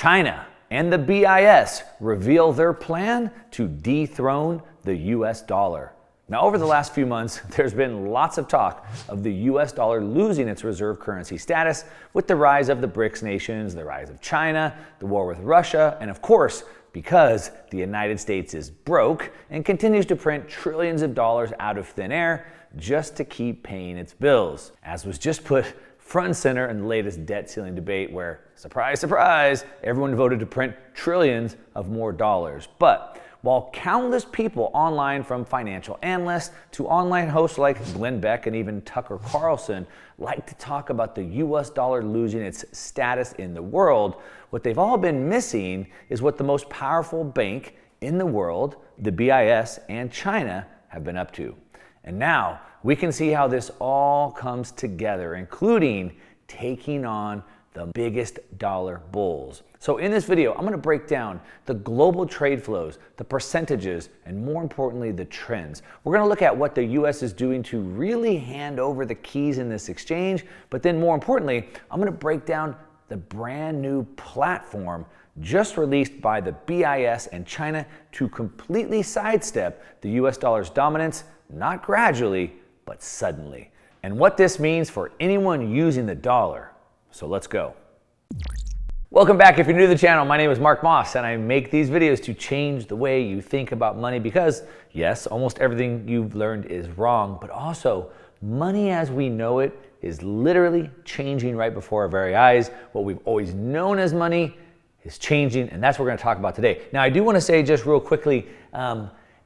China and the BIS reveal their plan to dethrone the US dollar. Now, over the last few months, there's been lots of talk of the US dollar losing its reserve currency status with the rise of the BRICS nations, the rise of China, the war with Russia, and of course, because the United States is broke and continues to print trillions of dollars out of thin air just to keep paying its bills, as was just put front and center in the latest debt ceiling debate where, surprise, surprise, everyone voted to print trillions of more dollars. But while countless people online, from financial analysts to online hosts like Glenn Beck and even Tucker Carlson, like to talk about the US dollar losing its status in the world, what they've all been missing is what the most powerful bank in the world, the BIS and China, have been up to. And now we can see how this all comes together, including taking on the biggest dollar bulls. So in this video, I'm going to break down the global trade flows, the percentages, and more importantly, the trends. We're going to look at what the US is doing to really hand over the keys in this exchange, but then more importantly, I'm going to break down the brand new platform just released by the BIS and China to completely sidestep the US dollar's dominance, not gradually, but suddenly. And what this means for anyone using the dollar. So let's go. Welcome back. If you're new to the channel, my name is Mark Moss, and I make these videos to change the way you think about money because, yes, almost everything you've learned is wrong, but also money as we know it is literally changing right before our very eyes. What we've always known as money is changing, and that's what we're going to talk about today. Now, I do want to say just real quickly,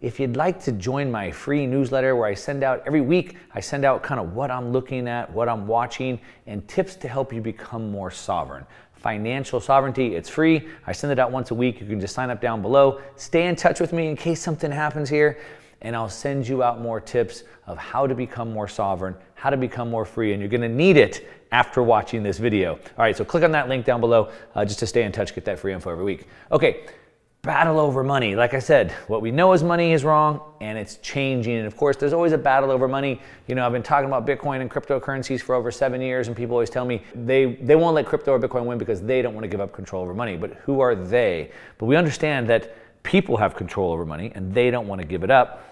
if you'd like to join my free newsletter where I send out every week, I send out kind of what I'm looking at, what I'm watching, and tips to help you become more sovereign. Financial sovereignty, it's free. I send it out once a week. You can just sign up down below. Stay in touch with me in case something happens here, and I'll send you out more tips of how to become more sovereign, how to become more free, and you're gonna need it after watching this video. All right, so click on that link down below just to stay in touch, get that free info every week. Okay. Battle over money. Like I said, what we know as money is wrong, and it's changing. And of course, there's always a battle over money. You know, I've been talking about Bitcoin and cryptocurrencies for over 7 years, and people always tell me they won't let crypto or Bitcoin win because they don't want to give up control over money. But who are they? But we understand that people have control over money, and they don't want to give it up.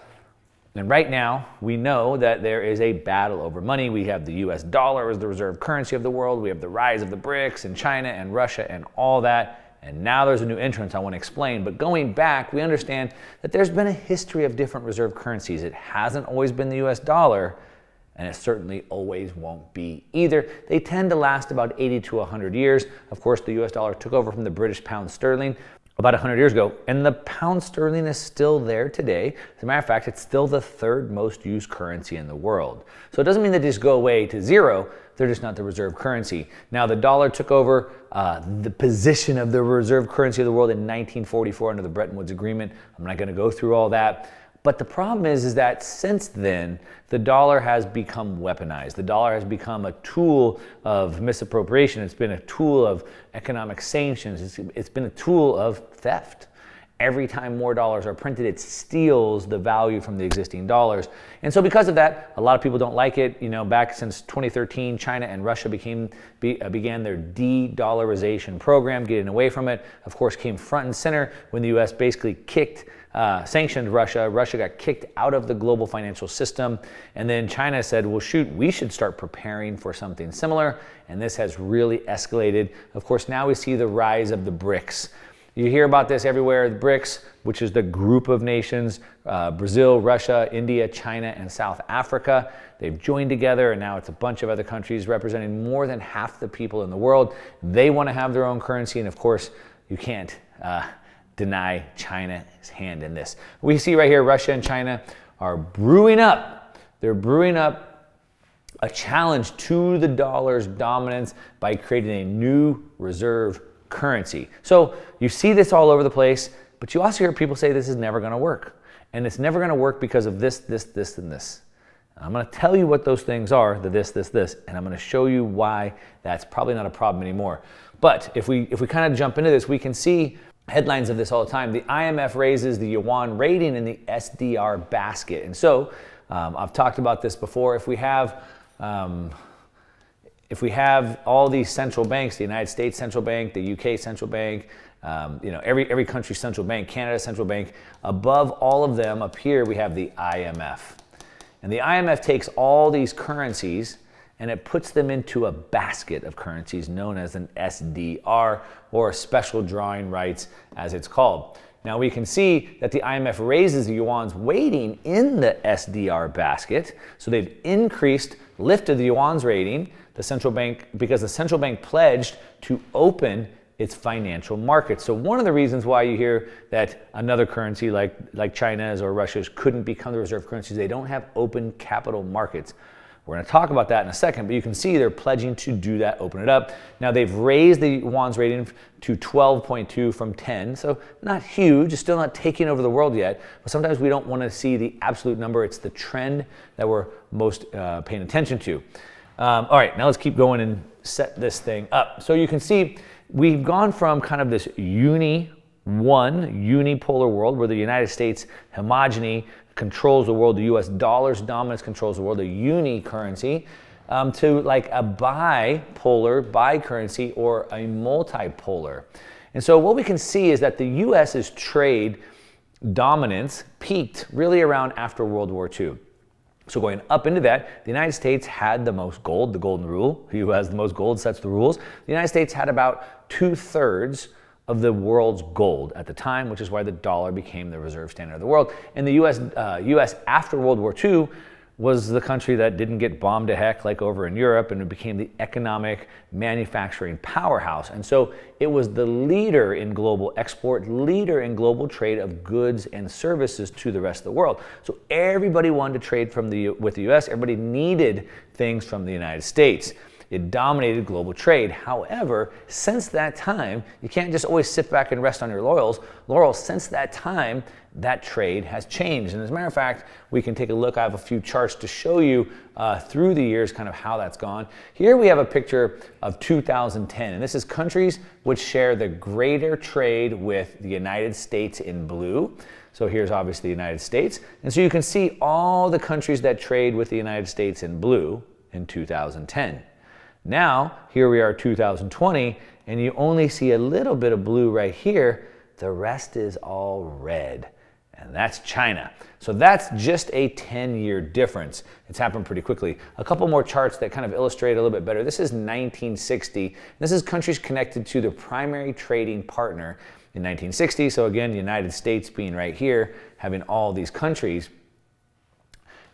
And right now, we know that there is a battle over money. We have the US dollar as the reserve currency of the world. We have the rise of the BRICS and China and Russia and all that. And now there's a new entrant I want to explain. But going back, we understand that there's been a history of different reserve currencies. It hasn't always been the US dollar, and it certainly always won't be either. They tend to last about 80 to 100 years. Of course, the US dollar took over from the British pound sterling about 100 years ago, and the pound sterling is still there today. As a matter of fact, it's still the third most used currency in the world. So it doesn't mean they just go away to zero, they're just not the reserve currency. Now, the dollar took over the position of the reserve currency of the world in 1944 under the Bretton Woods Agreement. I'm not gonna go through all that. But the problem is that since then, the dollar has become weaponized. The dollar has become a tool of misappropriation. It's been a tool of economic sanctions. It's been a tool of theft. Every time more dollars are printed, it steals the value from the existing dollars. And so because of that, a lot of people don't like it. You know, back since 2013, China and Russia began their de-dollarization program, getting away from it. Of course, came front and center when the US basically sanctioned Russia. Russia got kicked out of the global financial system. And then China said, well, shoot, we should start preparing for something similar. And this has really escalated. Of course, now we see the rise of the BRICS. You hear about this everywhere. The BRICS, which is the group of nations, Brazil, Russia, India, China, and South Africa. They've joined together, and now it's a bunch of other countries representing more than half the people in the world. They want to have their own currency, and of course, you can't deny China's hand in this. We see right here, Russia and China are brewing up. They're brewing up a challenge to the dollar's dominance by creating a new reserve currency. So you see this all over the place, but you also hear people say this is never going to work. And it's never going to work because of this, and this. And I'm going to tell you what those things are, the this, and I'm going to show you why that's probably not a problem anymore. But if we kind of jump into this, we can see headlines of this all the time. The IMF raises the yuan rating in the SDR basket. And so I've talked about this before. If we have if we have all these central banks, the United States Central Bank, the UK Central Bank, every country's central bank, Canada's central bank, above all of them up here we have the IMF. And the IMF takes all these currencies and it puts them into a basket of currencies known as an SDR, or special drawing rights as it's called. Now we can see that the IMF raises the yuan's weighting in the SDR basket. So they've lifted the yuan's rating, the central bank, because the central bank pledged to open its financial markets. So one of the reasons why you hear that another currency like China's or Russia's couldn't become the reserve currency is they don't have open capital markets. We're going to talk about that in a second, but you can see they're pledging to do that, open it up. Now they've raised the yuan's rating to 12.2 from 10, so not huge, it's still not taking over the world yet, but sometimes we don't want to see the absolute number, it's the trend that we're most paying attention to. All right, now let's keep going and set this thing up. So you can see we've gone from kind of this unipolar world where the United States hegemony controls the world, the US dollar's dominance controls the world, a uni currency, to like a bi currency or a multipolar. And so what we can see is that the US's trade dominance peaked really around after World War II. So going up into that, the United States had the most gold, the golden rule. Who has the most gold sets the rules. The United States had about 2/3 of the world's gold at the time, which is why the dollar became the reserve standard of the world. And the US after World War II was the country that didn't get bombed to heck like over in Europe, and it became the economic manufacturing powerhouse. And so it was the leader in global export, leader in global trade of goods and services to the rest of the world. So everybody wanted to trade with the US, everybody needed things from the United States. It dominated global trade. However, since that time, you can't just always sit back and rest on your laurels. Since that time, that trade has changed. And as a matter of fact, we can take a look. I have a few charts to show you through the years kind of how that's gone. Here we have a picture of 2010, and this is countries which share the greater trade with the United States in blue. So here's obviously the United States. And so you can see all the countries that trade with the United States in blue in 2010. Now, here we are 2020, and you only see a little bit of blue right here. The rest is all red, and that's China. So that's just a 10-year difference. It's happened pretty quickly. A couple more charts that kind of illustrate a little bit better. This is 1960. This is countries connected to the primary trading partner in 1960. So again, the United States being right here, having all these countries.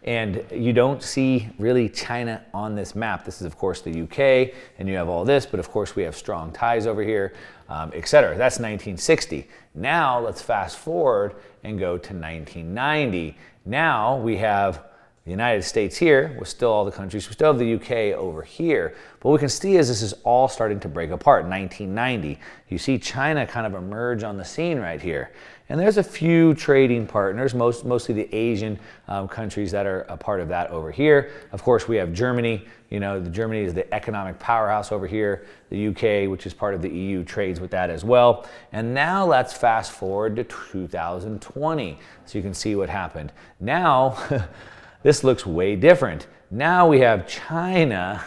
And you don't see really China on this map. This is, of course, the UK, and you have all this, but of course we have strong ties over here, etc. That's 1960. Now let's fast forward and go to 1990. Now we have the United States here with still all the countries. We still have the UK over here. But what we can see is this is all starting to break apart. 1990, you see China kind of emerge on the scene right here. And there's a few trading partners, mostly the Asian countries that are a part of that over here. Of course, we have Germany. Germany is the economic powerhouse over here. The UK, which is part of the EU, trades with that as well. And now let's fast forward to 2020 so you can see what happened. Now, this looks way different. Now we have China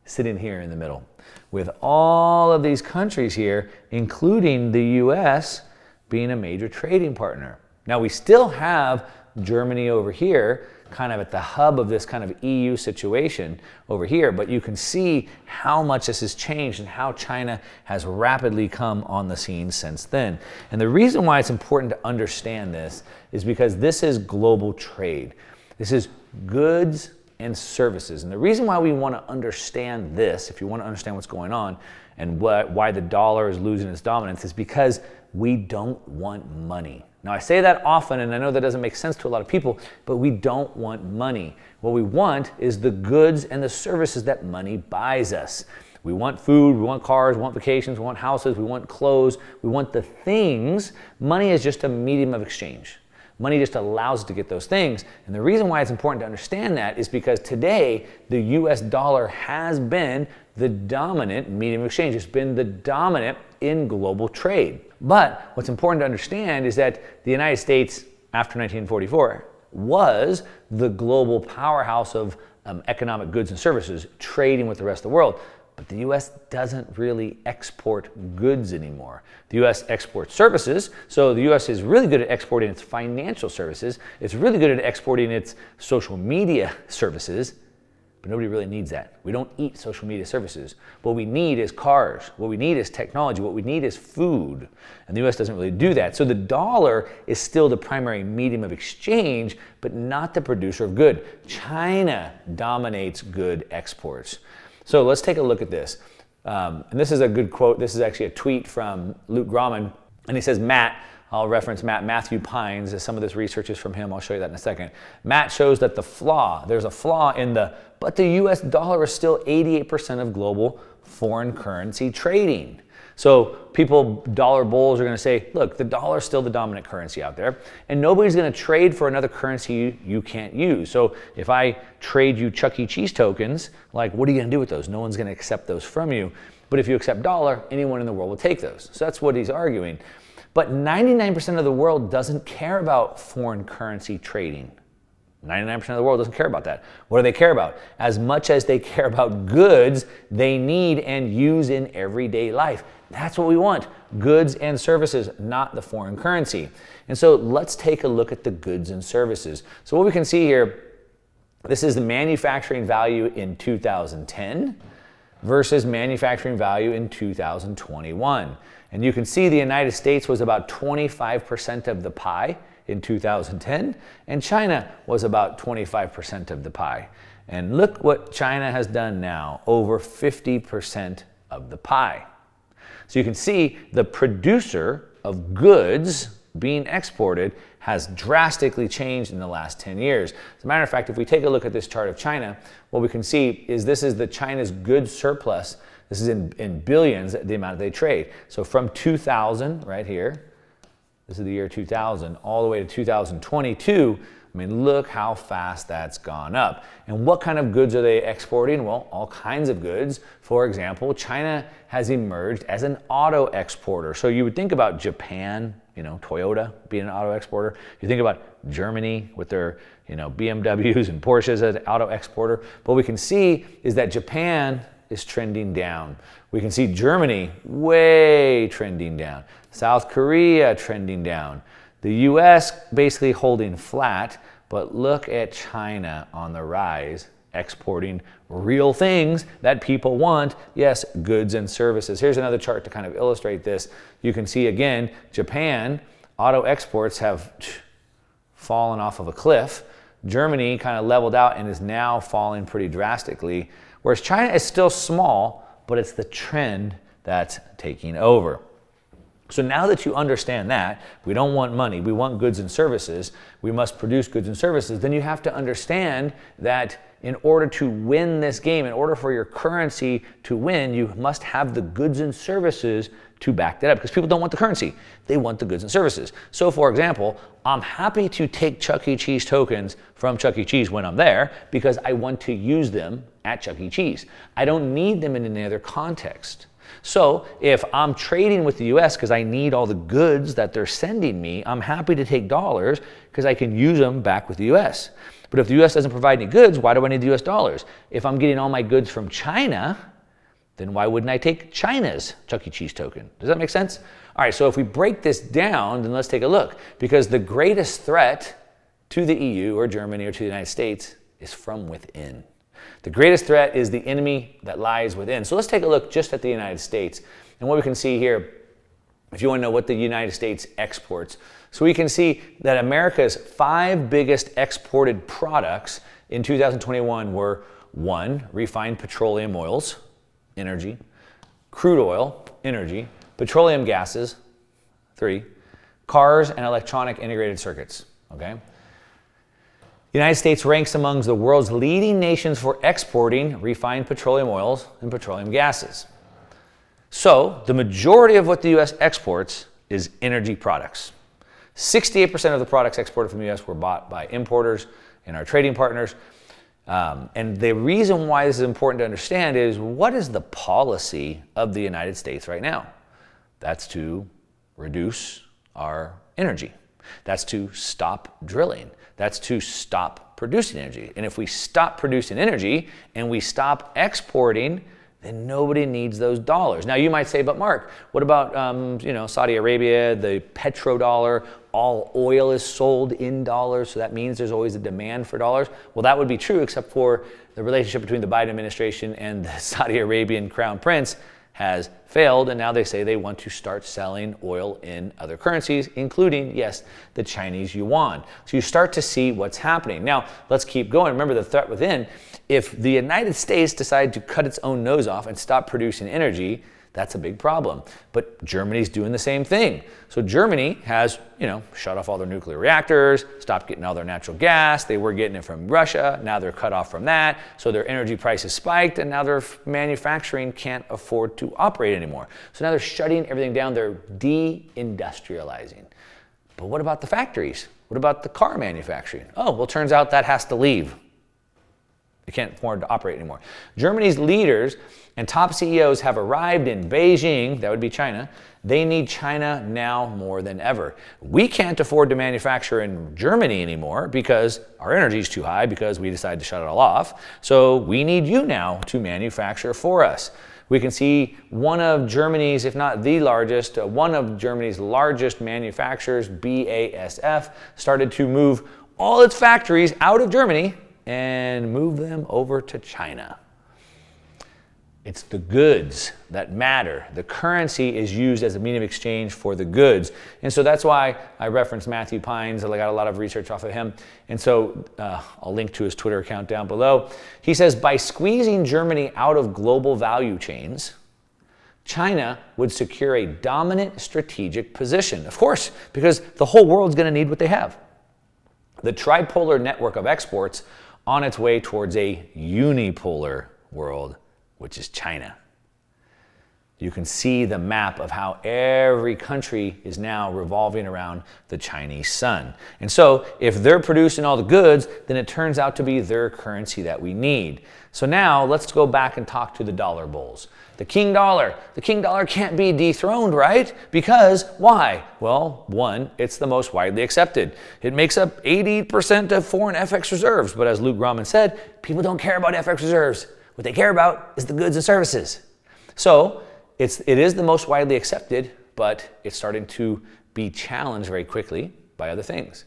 sitting here in the middle with all of these countries here, including the US, being a major trading partner. Now we still have Germany over here, kind of at the hub of this kind of EU situation over here, but you can see how much this has changed and how China has rapidly come on the scene since then. And the reason why it's important to understand this is because this is global trade. This is goods and services. And the reason why we want to understand this, if you want to understand what's going on and why the dollar is losing its dominance, is because we don't want money. Now I say that often, and I know that doesn't make sense to a lot of people, but we don't want money. What we want is the goods and the services that money buys us. We want food, we want cars, we want vacations, we want houses, we want clothes, we want the things. Money is just a medium of exchange. Money just allows us to get those things. And the reason why it's important to understand that is because today the US dollar has been the dominant medium of exchange. It's been the dominant in global trade. But what's important to understand is that the United States, after 1944, was the global powerhouse of economic goods and services, trading with the rest of the world. But the U.S. doesn't really export goods anymore. The U.S. exports services, so the U.S. is really good at exporting its financial services. It's really good at exporting its social media services, but nobody really needs that. We don't eat social media services. What we need is cars. What we need is technology. What we need is food. And the U.S. doesn't really do that. So the dollar is still the primary medium of exchange, but not the producer of good. China dominates good exports. So let's take a look at this. And this is a good quote. This is actually a tweet from Luke Grauman. And he says, Matt, I'll reference Matthew Pines, as some of this research is from him. I'll show you that in a second. Matt shows that there's a flaw in but the US dollar is still 88% of global foreign currency trading. So dollar bulls are going to say, look, the dollar is still the dominant currency out there, and nobody's going to trade for another currency you can't use. So if I trade you Chuck E. Cheese tokens, like, what are you going to do with those? No one's going to accept those from you. But if you accept dollar, anyone in the world will take those. So that's what he's arguing. But 99% of the world doesn't care about foreign currency trading. 99% of the world doesn't care about that. What do they care about? As much as they care about goods they need and use in everyday life. That's what we want. Goods and services, not the foreign currency. And so let's take a look at the goods and services. So what we can see here, this is the manufacturing value in 2010 versus manufacturing value in 2021. And you can see the United States was about 25% of the pie in 2010, and China was about 25% of the pie. And look what China has done now, over 50% of the pie. So you can see the producer of goods being exported has drastically changed in the last 10 years. As a matter of fact, if we take a look at this chart of China, what we can see is this is the China's goods surplus. This is in billions, the amount they trade. So from 2000, right here, this is the year 2000, all the way to 2022, I mean, look how fast that's gone up. And what kind of goods are they exporting? Well, all kinds of goods. For example, China has emerged as an auto exporter. So you would think about Japan, Toyota being an auto exporter. You think about Germany with their, BMWs and Porsches as an auto exporter. What we can see is that Japan is trending down. We can see Germany way trending down. South Korea trending down. The US basically holding flat, but look at China on the rise, exporting real things that people want. Yes, goods and services. Here's another chart to kind of illustrate this. You can see again, Japan, auto exports have fallen off of a cliff. Germany kind of leveled out and is now falling pretty drastically, whereas China is still small, but it's the trend that's taking over. So now that you understand that, we don't want money, we want goods and services, we must produce goods and services, then you have to understand that in order to win this game, in order for your currency to win, you must have the goods and services to back that up, because people don't want the currency, they want the goods and services. So for example, I'm happy to take Chuck E. Cheese tokens from Chuck E. Cheese when I'm there because I want to use them at Chuck E. Cheese. I don't need them in any other context. So if I'm trading with the US because I need all the goods that they're sending me, I'm happy to take dollars because I can use them back with the US. But if the US doesn't provide any goods, why do I need the US dollars? If I'm getting all my goods from China, then why wouldn't I take China's Chuck E. Cheese token? Does that make sense? All right, so if we break this down, then let's take a look. Because the greatest threat to the EU or Germany or to the United States is from within. The greatest threat is the enemy that lies within. So let's take a look just at the United States. And what we can see here, if you want to know what the United States exports, so we can see that America's 5 biggest exported products in 2021 were 1, refined petroleum oils, energy, crude oil, energy, petroleum gases, 3, cars and electronic integrated circuits, okay? The United States ranks among the world's leading nations for exporting refined petroleum oils and petroleum gases. So the majority of what the U.S. exports is energy products. 68% of the products exported from the U.S. were bought by importers and our trading partners. And the reason why this is important to understand is, what is the policy of the United States right now? That's to reduce our energy. That's to stop drilling. That's to stop producing energy. And if we stop producing energy and we stop exporting, then nobody needs those dollars. Now you might say, but Mark, what about Saudi Arabia, the petrodollar? All oil is sold in dollars, so that means there's always a demand for dollars. Well, that would be true, except for the relationship between the Biden administration and the Saudi Arabian crown prince has failed, and now they say they want to start selling oil in other currencies, including, yes, the Chinese yuan. So you start to see what's happening. Now, let's keep going. Remember the threat within. If the United States decided to cut its own nose off and stop producing energy, that's a big problem. But Germany's doing the same thing. So Germany has, shut off all their nuclear reactors, stopped getting all their natural gas. They were getting it from Russia. Now they're cut off from that. So their energy prices spiked, and now their manufacturing can't afford to operate anymore. So now they're shutting everything down. They're deindustrializing. But what about the factories? What about the car manufacturing? Oh, well, turns out that has to leave. They can't afford to operate anymore. Germany's leaders and top CEOs have arrived in Beijing, that would be China. They need China now more than ever. We can't afford to manufacture in Germany anymore because our energy is too high because we decided to shut it all off. So we need you now to manufacture for us. We can see one of Germany's, if not the largest, one of Germany's largest manufacturers, BASF, started to move all its factories out of Germany and move them over to China. It's the goods that matter. The currency is used as a medium of exchange for the goods. And so that's why I referenced Matthew Pines. I got a lot of research off of him. And so I'll link to his Twitter account down below. He says, by squeezing Germany out of global value chains, China would secure a dominant strategic position. Of course, because the whole world's going to need what they have. The tripolar network of exports on its way towards a unipolar world, which is China. You can see the map of how every country is now revolving around the Chinese sun. And so if they're producing all the goods, then it turns out to be their currency that we need. So now let's go back and talk to the dollar bulls. The king dollar. The king dollar can't be dethroned, right? Because why? Well, one, it's the most widely accepted. It makes up 80% of foreign FX reserves. But as Luke Grumman said, people don't care about FX reserves. What they care about is the goods and services. So it is the most widely accepted, but it's starting to be challenged very quickly by other things.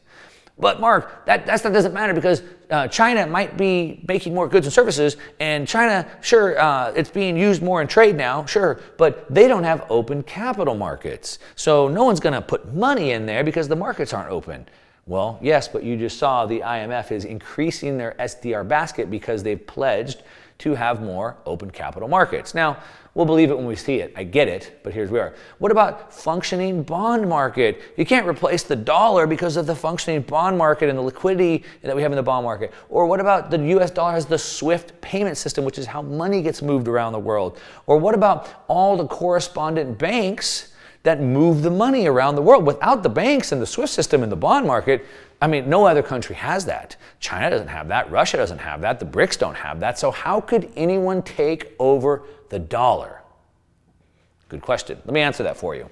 But Mark, that stuff doesn't matter because China might be making more goods and services, and China, sure, it's being used more in trade now, sure, but they don't have open capital markets. So no one's going to put money in there because the markets aren't open. Well, yes, but you just saw the IMF is increasing their SDR basket because they've pledged to have more open capital markets. Now, we'll believe it when we see it. I get it, but here's where we are. What about functioning bond market? You can't replace the dollar because of the functioning bond market and the liquidity that we have in the bond market. Or what about the US dollar has the SWIFT payment system, which is how money gets moved around the world? Or what about all the correspondent banks that move the money around the world? Without the banks and the SWIFT system and the bond market, I mean, no other country has that. China doesn't have that. Russia doesn't have that. The BRICS don't have that. So how could anyone take over the dollar? Good question. Let me answer that for you.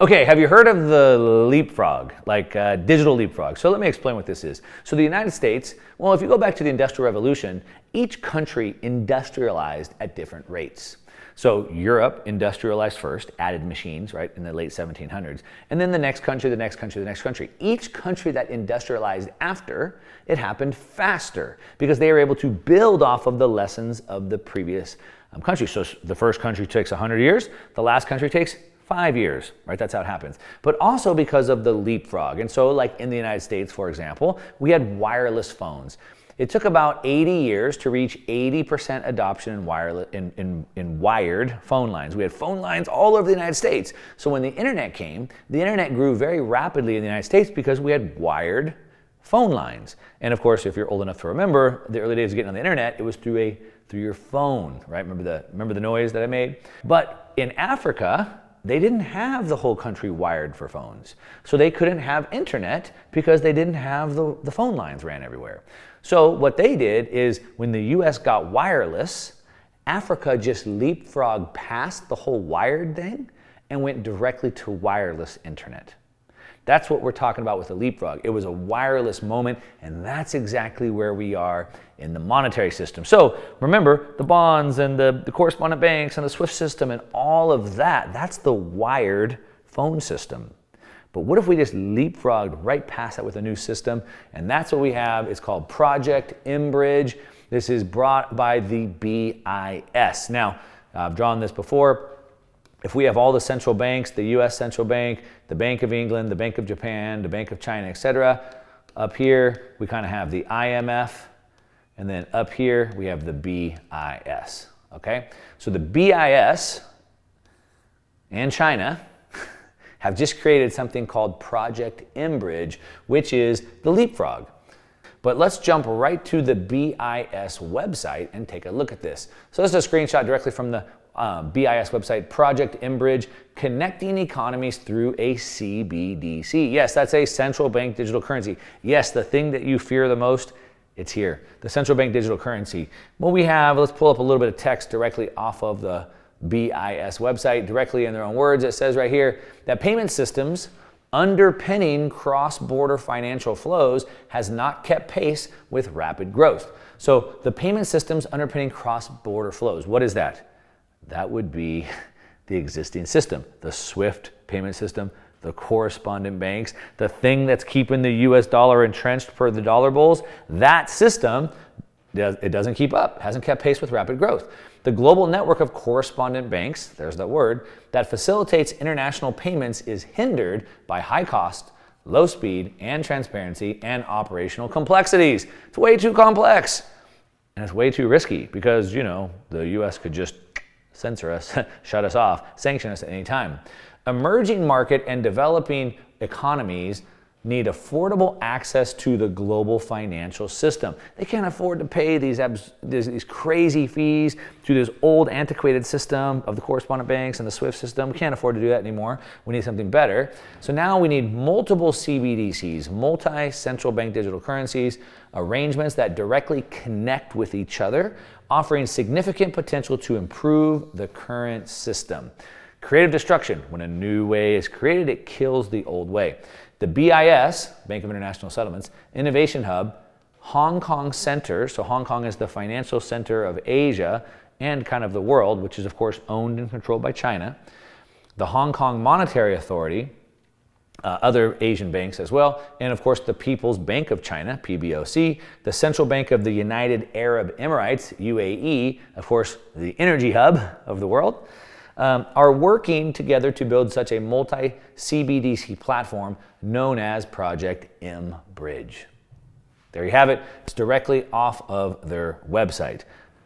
Okay, have you heard of the leapfrog, like digital leapfrog? So let me explain what this is. So the United States, well, if you go back to the Industrial Revolution, each country industrialized at different rates. So Europe industrialized first, added machines, right, in the late 1700s. And then the next country, the next country, the next country. Each country that industrialized after, it happened faster because they were able to build off of the lessons of the previous country. So the first country takes 100 years, the last country takes 5 years, right? That's how it happens. But also because of the leapfrog. And so like in the United States, for example, we had wireless phones. It took about 80 years to reach 80% adoption in wired phone lines. We had phone lines all over the United States. So when the internet came, the internet grew very rapidly in the United States because we had wired phone lines. And of course, if you're old enough to remember, the early days of getting on the internet, it was through your phone, right? Remember the noise that I made? But in Africa, they didn't have the whole country wired for phones. So they couldn't have internet because they didn't have the phone lines ran everywhere. So what they did is when the US got wireless, Africa just leapfrogged past the whole wired thing and went directly to wireless internet. That's what we're talking about with the leapfrog. It was a wireless moment, and that's exactly where we are in the monetary system. So remember, the bonds and the correspondent banks and the SWIFT system and all of that, that's the wired phone system. But what if we just leapfrogged right past that with a new system? And that's what we have. It's called Project mBridge. This is brought by the BIS. Now, I've drawn this before. If we have all the central banks, the US Central Bank, the Bank of England, the Bank of Japan, the Bank of China, etc., up here we kind of have the IMF, and then up here we have the BIS. Okay? So the BIS and China have just created something called Project mBridge, which is the leapfrog. But let's jump right to the BIS website and take a look at this. So this is a screenshot directly from the BIS website, Project mBridge, connecting economies through a CBDC. Yes, that's a central bank digital currency. Yes, the thing that you fear the most, it's here, the central bank digital currency. What we have, let's pull up a little bit of text directly off of the BIS website, directly in their own words. It says right here that payment systems underpinning cross-border financial flows has not kept pace with rapid growth. So the payment systems underpinning cross-border flows, what is that? That would be the existing system, the SWIFT payment system, the correspondent banks, the thing that's keeping the US dollar entrenched per the dollar bulls. That system, it doesn't keep up, hasn't kept pace with rapid growth. The global network of correspondent banks, there's that word, that facilitates international payments is hindered by high cost, low speed, and transparency, and operational complexities. It's way too complex, and it's way too risky because, you know, the US could just censor us, shut us off, sanction us at any time. Emerging market and developing economies need affordable access to the global financial system. They can't afford to pay these crazy fees to this old antiquated system of the correspondent banks and the SWIFT system. We can't afford to do that anymore. We need something better. So now we need multiple CBDCs, multi-central bank digital currencies, arrangements that directly connect with each other, offering significant potential to improve the current system. Creative destruction. When a new way is created, it kills the old way. The BIS, Bank of International Settlements, Innovation Hub, Hong Kong Center, so Hong Kong is the financial center of Asia and kind of the world, which is of course owned and controlled by China, the Hong Kong Monetary Authority, other Asian banks as well, and of course the People's Bank of China, PBOC, the Central Bank of the United Arab Emirates, UAE, of course the energy hub of the world, are working together to build such a multi-CBDC platform known as Project mBridge. There you have it. It's directly off of their website.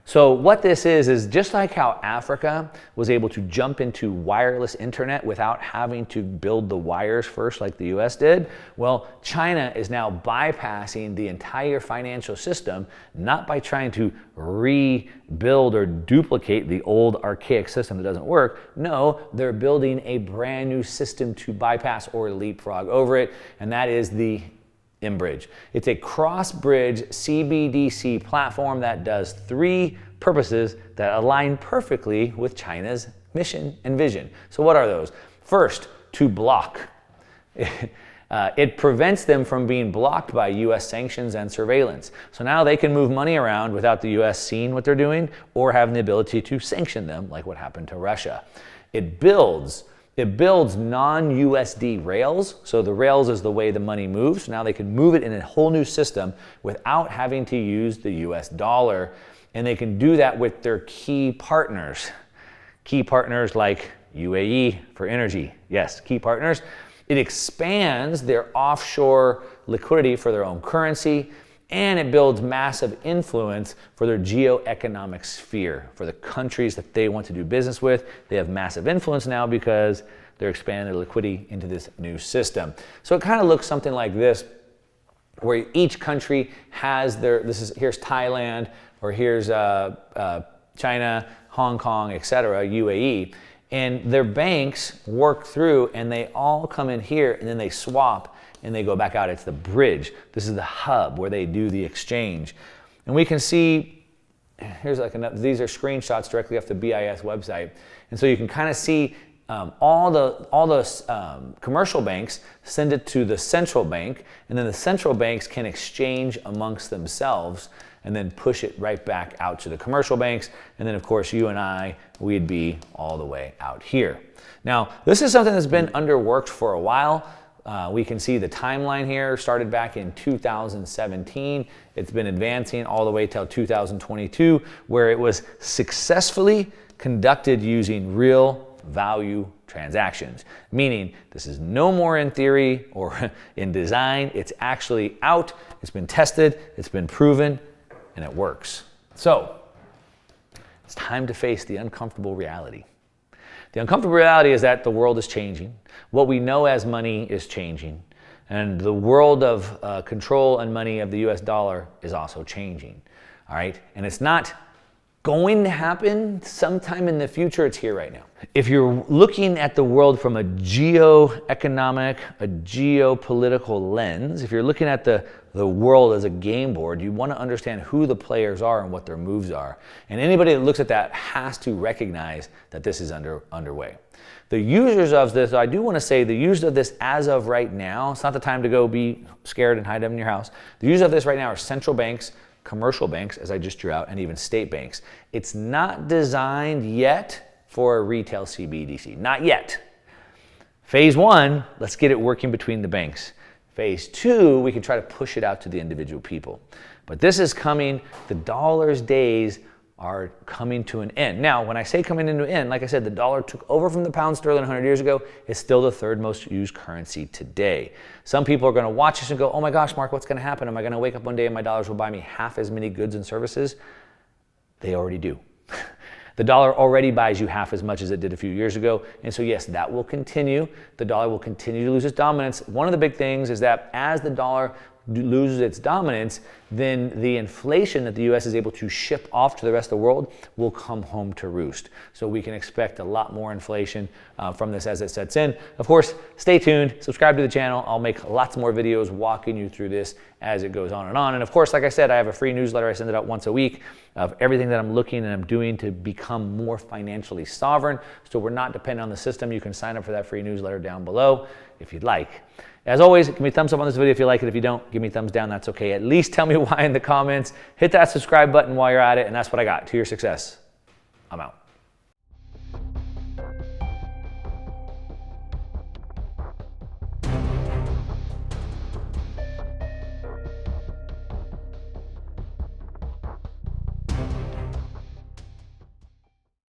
So what this is just like how Africa was able to jump into wireless internet without having to build the wires first like the US did. Well, China is now bypassing the entire financial system, not by trying to rebuild or duplicate the old archaic system that doesn't work. No, they're building a brand new system to bypass or leapfrog over it, and that is the mBridge. It's a cross-bridge CBDC platform that does three purposes that align perfectly with China's mission and vision. So what are those? First, to block. It prevents them from being blocked by US sanctions and surveillance. So now they can move money around without the US seeing what they're doing or having the ability to sanction them like what happened to Russia. It builds non-USD rails. So the rails is the way the money moves. Now they can move it in a whole new system without having to use the US dollar. And they can do that with their key partners. Key partners like UAE for energy. Yes, key partners. It expands their offshore liquidity for their own currency, and it builds massive influence for their geoeconomic sphere, for the countries that they want to do business with. They have massive influence now because they're expanding their liquidity into this new system. So it kind of looks something like this, where each country has here's Thailand, or here's China, Hong Kong, etc., UAE, and their banks work through, and they all come in here, and then they swap, and they go back out. It's the bridge. This is the hub where they do the exchange. And we can see, these are screenshots directly off the BIS website. And so you can kind of see all the commercial banks send it to the central bank, and then the central banks can exchange amongst themselves and then push it right back out to the commercial banks. And then of course you and I, we'd be all the way out here. Now, this is something that's been underworked for a while. We can see the timeline here started back in 2017. It's been advancing all the way till 2022, where it was successfully conducted using real value transactions, meaning this is no more in theory or in design. It's actually out, it's been tested, it's been proven, and it works. So it's time to face the uncomfortable reality. The uncomfortable reality is that the world is changing. What we know as money is changing. And the world of control and money of the US dollar is also changing. All right? And it's not going to happen sometime in the future, it's here right now. If you're looking at the world from a geoeconomic, a geopolitical lens, if you're looking at the world as a game board, you want to understand who the players are and what their moves are. And anybody that looks at that has to recognize that this is underway. The users of this, I do want to say the users of this as of right now, it's not the time to go be scared and hide them in your house. The users of this right now are central banks, commercial banks, as I just drew out, and even state banks. It's not designed yet for a retail CBDC, not yet. Phase one, let's get it working between the banks. Phase two, we can try to push it out to the individual people. But this is coming, the dollar's days are coming to an end. Now, when I say coming into an end, like I said, the dollar took over from the pound sterling 100 years ago. It's still the third most used currency today. Some people are going to watch this and go, oh my gosh, Mark, what's going to happen? Am I going to wake up one day and my dollars will buy me half as many goods and services? They already do. The dollar already buys you half as much as it did a few years ago. And so yes, that will continue. The dollar will continue to lose its dominance. One of the big things is that as the dollar loses its dominance, then the inflation that the US is able to ship off to the rest of the world will come home to roost. So we can expect a lot more inflation from this as it sets in. Of course, stay tuned, subscribe to the channel. I'll make lots more videos walking you through this as it goes on. And of course, like I said, I have a free newsletter. I send it out once a week of everything that I'm looking and I'm doing to become more financially sovereign. So we're not dependent on the system. You can sign up for that free newsletter down below if you'd like. As always, give me a thumbs up on this video if you like it. If you don't, give me a thumbs down. That's okay. At least tell me why in the comments. Hit that subscribe button while you're at it, and that's what I got. To your success. I'm out.